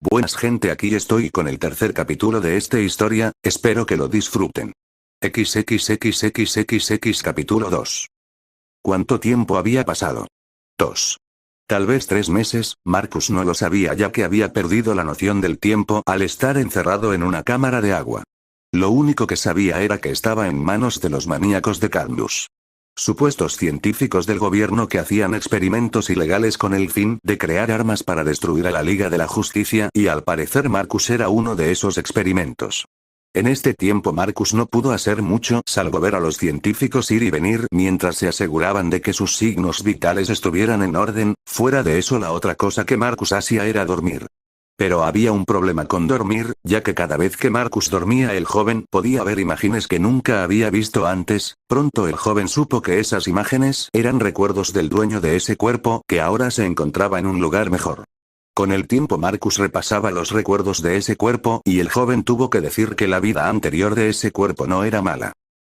Buenas gente, aquí estoy con el tercer capítulo de esta historia, espero que lo disfruten. XXXXXX capítulo 2. ¿Cuánto tiempo había pasado? 2. Tal vez 3 meses, Marcus no lo sabía ya que había perdido la noción del tiempo al estar encerrado en una cámara de agua. Lo único que sabía era que estaba en manos de los maníacos de Cadmus. Supuestos científicos del gobierno que hacían experimentos ilegales con el fin de crear armas para destruir a la Liga de la Justicia y al parecer Marcus era uno de esos experimentos. En este tiempo Marcus no pudo hacer mucho salvo ver a los científicos ir y venir mientras se aseguraban de que sus signos vitales estuvieran en orden, fuera de eso la otra cosa que Marcus hacía era dormir. Pero había un problema con dormir, ya que cada vez que Marcus dormía el joven podía ver imágenes que nunca había visto antes. Pronto el joven supo que esas imágenes eran recuerdos del dueño de ese cuerpo que ahora se encontraba en un lugar mejor. Con el tiempo Marcus repasaba los recuerdos de ese cuerpo y el joven tuvo que decir que la vida anterior de ese cuerpo no era mala.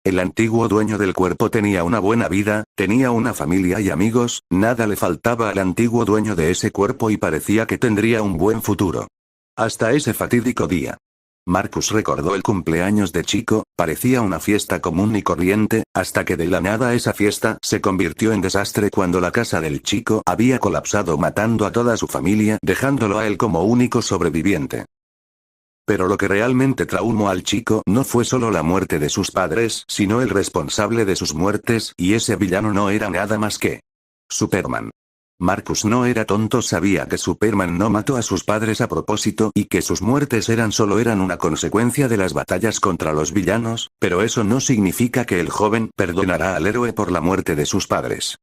El antiguo dueño del cuerpo tenía una buena vida, tenía una familia y amigos, nada le faltaba al antiguo dueño de ese cuerpo y parecía que tendría un buen futuro. Hasta ese fatídico día. Marcus recordó el cumpleaños de Chico, parecía una fiesta común y corriente, hasta que de la nada esa fiesta se convirtió en desastre cuando la casa del chico había colapsado matando a toda su familia dejándolo a él como único sobreviviente. Pero lo que realmente traumó al chico no fue solo la muerte de sus padres, sino el responsable de sus muertes, y ese villano no era nada más que Superman. Marcus no era tonto, sabía que Superman no mató a sus padres a propósito y que sus muertes solo eran una consecuencia de las batallas contra los villanos, pero eso no significa que el joven perdonará al héroe por la muerte de sus padres.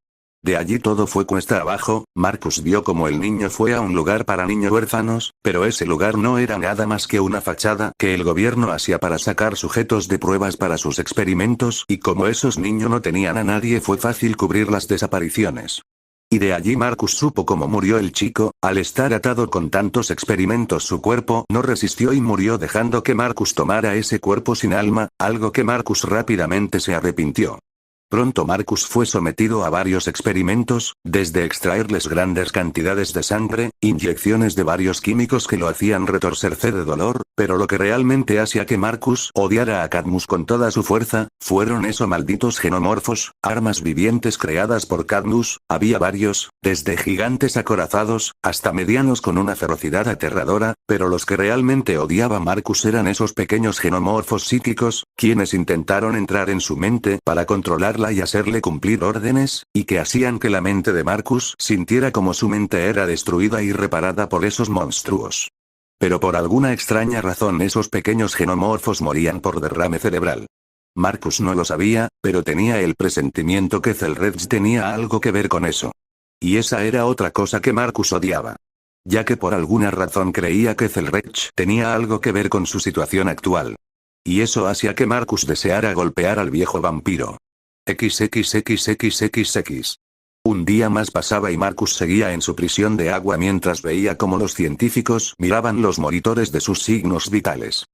De allí todo fue cuesta abajo. Marcus vio como el niño fue a un lugar para niños huérfanos, pero ese lugar no era nada más que una fachada que el gobierno hacía para sacar sujetos de pruebas para sus experimentos y como esos niños no tenían a nadie fue fácil cubrir las desapariciones. Y de allí Marcus supo cómo murió el chico, al estar atado con tantos experimentos su cuerpo no resistió y murió dejando que Marcus tomara ese cuerpo sin alma, algo que Marcus rápidamente se arrepintió. Pronto Marcus fue sometido a varios experimentos, desde extraerles grandes cantidades de sangre, inyecciones de varios químicos que lo hacían retorcerse de dolor, pero lo que realmente hacía que Marcus odiara a Cadmus con toda su fuerza, fueron esos malditos xenomorfos, armas vivientes creadas por Cadmus, había varios, desde gigantes acorazados, hasta medianos con una ferocidad aterradora, pero los que realmente odiaba Marcus eran esos pequeños xenomorfos psíquicos, quienes intentaron entrar en su mente para controlar y hacerle cumplir órdenes, y que hacían que la mente de Marcus sintiera como su mente era destruida y reparada por esos monstruos. Pero por alguna extraña razón esos pequeños xenomorfos morían por derrame cerebral. Marcus no lo sabía, pero tenía el presentimiento que Celredge tenía algo que ver con eso. Y esa era otra cosa que Marcus odiaba. Ya que por alguna razón creía que Celredge tenía algo que ver con su situación actual. Y eso hacía que Marcus deseara golpear al viejo vampiro. XXXXXX. Un día más pasaba y Marcus seguía en su prisión de agua mientras veía cómo los científicos miraban los monitores de sus signos vitales.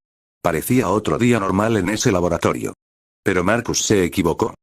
Parecía otro día normal en ese laboratorio. Pero Marcus se equivocó.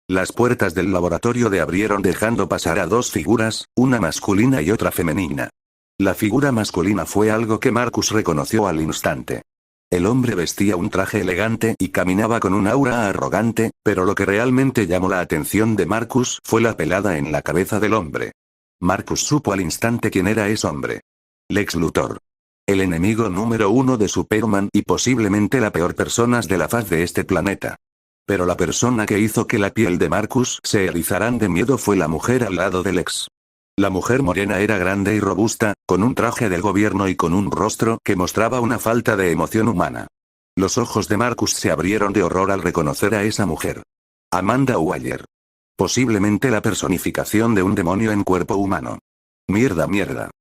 Las puertas del laboratorio se abrieron dejando pasar a dos figuras, una masculina y otra femenina. La figura masculina fue algo que Marcus reconoció al instante. El hombre vestía un traje elegante y caminaba con un aura arrogante, pero lo que realmente llamó la atención de Marcus fue la pelada en la cabeza del hombre. Marcus supo al instante quién era ese hombre. Lex Luthor. El enemigo número 1 de Superman y posiblemente la peor persona de la faz de este planeta. Pero la persona que hizo que la piel de Marcus se erizaran de miedo fue la mujer al lado de Lex. La mujer morena era grande y robusta, con un traje del gobierno y con un rostro que mostraba una falta de emoción humana. Los ojos de Marcus se abrieron de horror al reconocer a esa mujer. Amanda Waller. Posiblemente la personificación de un demonio en cuerpo humano. Mierda.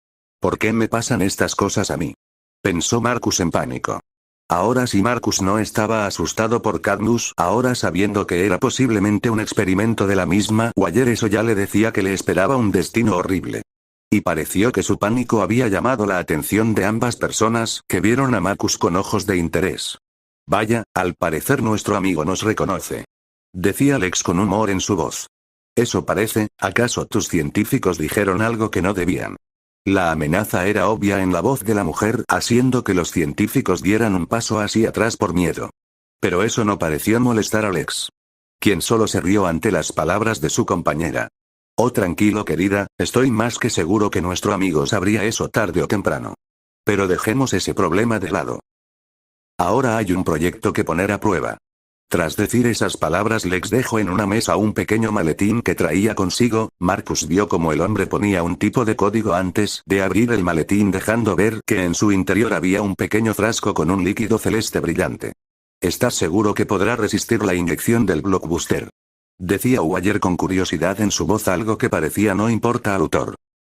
¿Por qué me pasan estas cosas a mí? Pensó Marcus en pánico. Ahora si Marcus no estaba asustado por Cadmus, ahora sabiendo que era posiblemente un experimento de la misma Waller, eso ya le decía que le esperaba un destino horrible. Y pareció que su pánico había llamado la atención de ambas personas, que vieron a Marcus con ojos de interés. Vaya, al parecer nuestro amigo nos reconoce. Decía Lex con humor en su voz. Eso parece, ¿acaso tus científicos dijeron algo que no debían? La amenaza era obvia en la voz de la mujer, haciendo que los científicos dieran un paso hacia atrás por miedo. Pero eso no pareció molestar a Lex, quien solo se rió ante las palabras de su compañera. Oh, tranquilo, querida, estoy más que seguro que nuestro amigo sabría eso tarde o temprano. Pero dejemos ese problema de lado. Ahora hay un proyecto que poner a prueba. Tras decir esas palabras, Lex dejó en una mesa un pequeño maletín que traía consigo. Marcus vio como el hombre ponía un tipo de código antes de abrir el maletín, dejando ver que en su interior había un pequeño frasco con un líquido celeste brillante. ¿Estás seguro que podrá resistir la inyección del blockbuster?, decía Uayer con curiosidad en su voz, algo que parecía no importa al autor.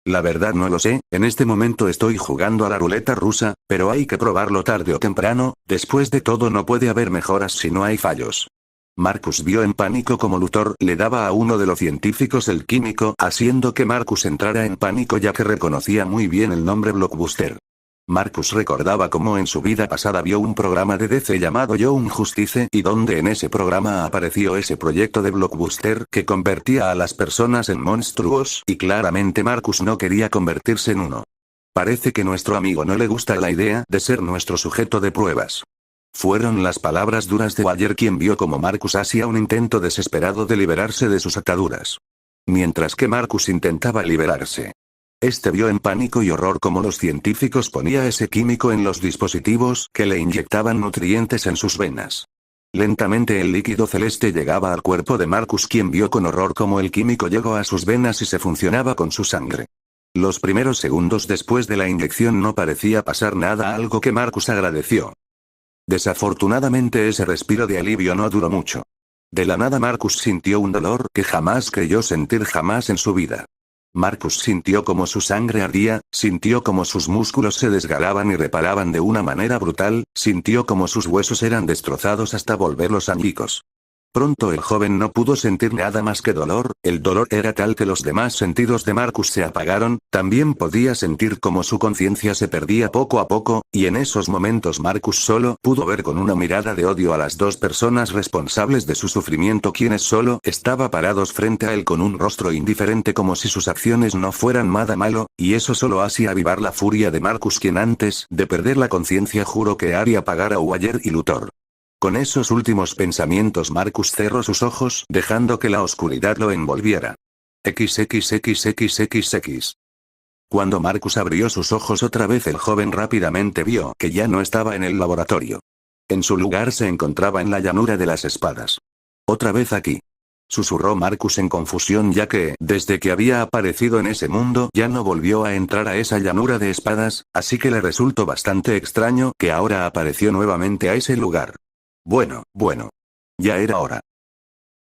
La verdad no lo sé, en este momento estoy jugando a la ruleta rusa, pero hay que probarlo tarde o temprano. Después de todo no puede haber mejoras si no hay fallos. Marcus vio en pánico como Luthor le daba a uno de los científicos el químico, haciendo que Marcus entrara en pánico ya que reconocía muy bien el nombre Blockbuster. Marcus recordaba cómo en su vida pasada vio un programa de DC llamado Young Justice, y donde en ese programa apareció ese proyecto de Blockbuster que convertía a las personas en monstruos, y claramente Marcus no quería convertirse en uno. Parece que nuestro amigo no le gusta la idea de ser nuestro sujeto de pruebas. Fueron las palabras duras de Uayer, quien vio como Marcus hacía un intento desesperado de liberarse de sus ataduras. Mientras que Marcus intentaba liberarse, este vio en pánico y horror cómo los científicos ponía ese químico en los dispositivos que le inyectaban nutrientes en sus venas. Lentamente el líquido celeste llegaba al cuerpo de Marcus, quien vio con horror cómo el químico llegó a sus venas y se funcionaba con su sangre. Los primeros segundos después de la inyección no parecía pasar nada, algo que Marcus agradeció. Desafortunadamente ese respiro de alivio no duró mucho. De la nada Marcus sintió un dolor que jamás creyó sentir jamás en su vida. Marcus sintió como su sangre ardía, sintió como sus músculos se desgarraban y reparaban de una manera brutal, sintió como sus huesos eran destrozados hasta volverlos añicos. Pronto el joven no pudo sentir nada más que dolor. El dolor era tal que los demás sentidos de Marcus se apagaron. También podía sentir como su conciencia se perdía poco a poco, y en esos momentos Marcus solo pudo ver con una mirada de odio a las dos personas responsables de su sufrimiento, quienes solo estaban parados frente a él con un rostro indiferente como si sus acciones no fueran nada malo, y eso solo hacía avivar la furia de Marcus, quien antes de perder la conciencia juró que haría pagar a Uayer y Luthor. Con esos últimos pensamientos Marcus cerró sus ojos, dejando que la oscuridad lo envolviera. XXXXXX. Cuando Marcus abrió sus ojos otra vez, el joven rápidamente vio que ya no estaba en el laboratorio. En su lugar se encontraba en la llanura de las espadas. Otra vez aquí, susurró Marcus en confusión, ya que, desde que había aparecido en ese mundo, ya no volvió a entrar a esa llanura de espadas, así que le resultó bastante extraño que ahora apareció nuevamente a ese lugar. Bueno. Ya era hora.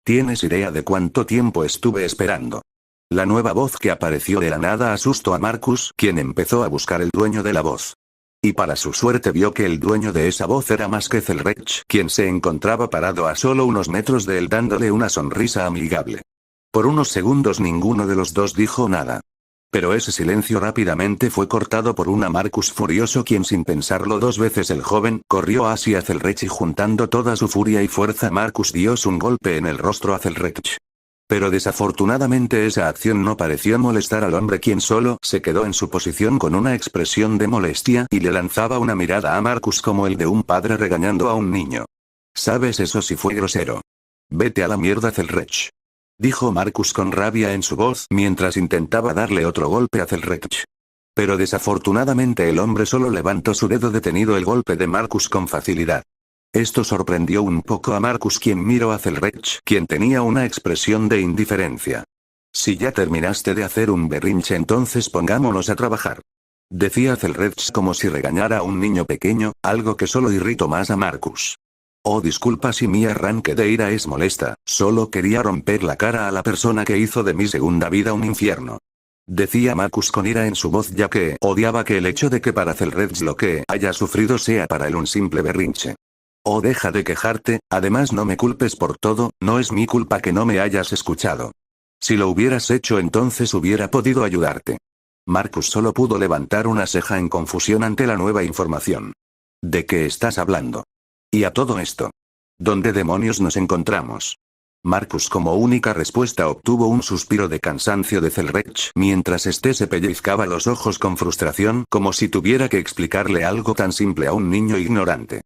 ¿Tienes idea de cuánto tiempo estuve esperando? La nueva voz que apareció de la nada asustó a Marcus, quien empezó a buscar el dueño de la voz. Y para su suerte vio que el dueño de esa voz era más que Zelrech, quien se encontraba parado a solo unos metros de él dándole una sonrisa amigable. Por unos segundos ninguno de los dos dijo nada. Pero ese silencio rápidamente fue cortado por una Marcus furioso, quien sin pensarlo dos veces el joven corrió hacia Zelrech y juntando toda su furia y fuerza Marcus dio un golpe en el rostro a Zelrech. Pero desafortunadamente esa acción no pareció molestar al hombre, quien solo se quedó en su posición con una expresión de molestia y le lanzaba una mirada a Marcus como el de un padre regañando a un niño. ¿Sabes, eso sí fue grosero? Vete a la mierda, Zelrech, dijo Marcus con rabia en su voz mientras intentaba darle otro golpe a Zelrech. Pero desafortunadamente el hombre solo levantó su dedo deteniendo el golpe de Marcus con facilidad. Esto sorprendió un poco a Marcus, quien miró a Zelrech, quien tenía una expresión de indiferencia. Si ya terminaste de hacer un berrinche, entonces pongámonos a trabajar, decía Zelrech como si regañara a un niño pequeño, algo que solo irritó más a Marcus. Oh, disculpa si mi arranque de ira es molesta, solo quería romper la cara a la persona que hizo de mi segunda vida un infierno, decía Marcus con ira en su voz, ya que odiaba que el hecho de que para Zelrech lo que haya sufrido sea para él un simple berrinche. Oh, deja de quejarte, además no me culpes por todo, no es mi culpa que no me hayas escuchado. Si lo hubieras hecho entonces hubiera podido ayudarte. Marcus solo pudo levantar una ceja en confusión ante la nueva información. ¿De qué estás hablando? Y a todo esto, ¿dónde demonios nos encontramos? Marcus como única respuesta obtuvo un suspiro de cansancio de Zelrech mientras este se pellizcaba los ojos con frustración como si tuviera que explicarle algo tan simple a un niño ignorante.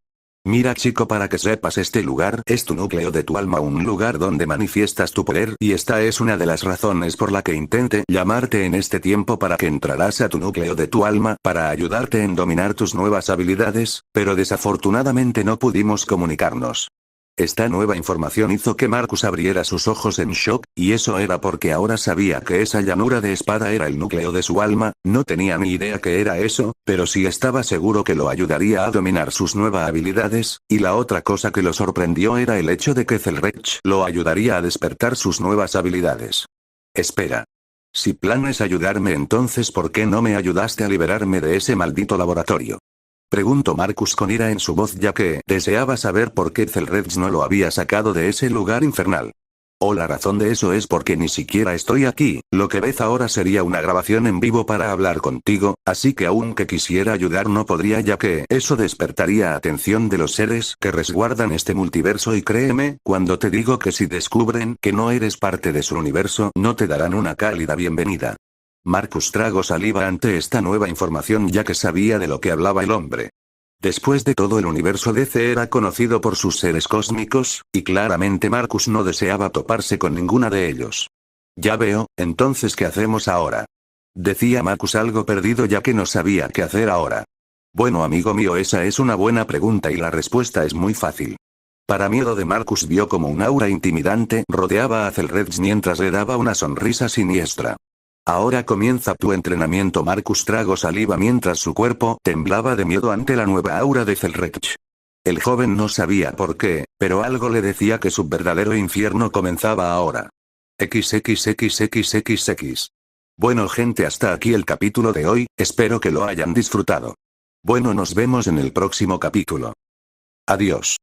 Mira chico, para que sepas, este lugar es tu núcleo de tu alma, un lugar donde manifiestas tu poder, y esta es una de las razones por la que intenté llamarte en este tiempo, para que entrarás a tu núcleo de tu alma para ayudarte en dominar tus nuevas habilidades, pero desafortunadamente no pudimos comunicarnos. Esta nueva información hizo que Marcus abriera sus ojos en shock, y eso era porque ahora sabía que esa llanura de espada era el núcleo de su alma. No tenía ni idea que era eso, pero sí estaba seguro que lo ayudaría a dominar sus nuevas habilidades, y la otra cosa que lo sorprendió era el hecho de que Zelrech lo ayudaría a despertar sus nuevas habilidades. Espera. Si planes ayudarme, entonces ¿por qué no me ayudaste a liberarme de ese maldito laboratorio? Preguntó Marcus con ira en su voz, ya que deseaba saber por qué Zelrech no lo había sacado de ese lugar infernal. La razón de eso es porque ni siquiera estoy aquí. Lo que ves ahora sería una grabación en vivo para hablar contigo, así que aunque quisiera ayudar no podría, ya que eso despertaría atención de los seres que resguardan este multiverso, y créeme, cuando te digo que si descubren que no eres parte de su universo no te darán una cálida bienvenida. Marcus tragó saliva ante esta nueva información, ya que sabía de lo que hablaba el hombre. Después de todo, el universo DC era conocido por sus seres cósmicos, y claramente Marcus no deseaba toparse con ninguna de ellos. Ya veo, entonces ¿qué hacemos ahora? Decía Marcus algo perdido, ya que no sabía qué hacer ahora. Bueno amigo mío, esa es una buena pregunta y la respuesta es muy fácil. Para miedo de Marcus, vio como un aura intimidante rodeaba a Zelrech mientras le daba una sonrisa siniestra. Ahora comienza tu entrenamiento. Marcus tragó saliva mientras su cuerpo temblaba de miedo ante la nueva aura de Zelrech. El joven no sabía por qué, pero algo le decía que su verdadero infierno comenzaba ahora. XXXXXX. Bueno gente, hasta aquí el capítulo de hoy, espero que lo hayan disfrutado. Bueno, nos vemos en el próximo capítulo. Adiós.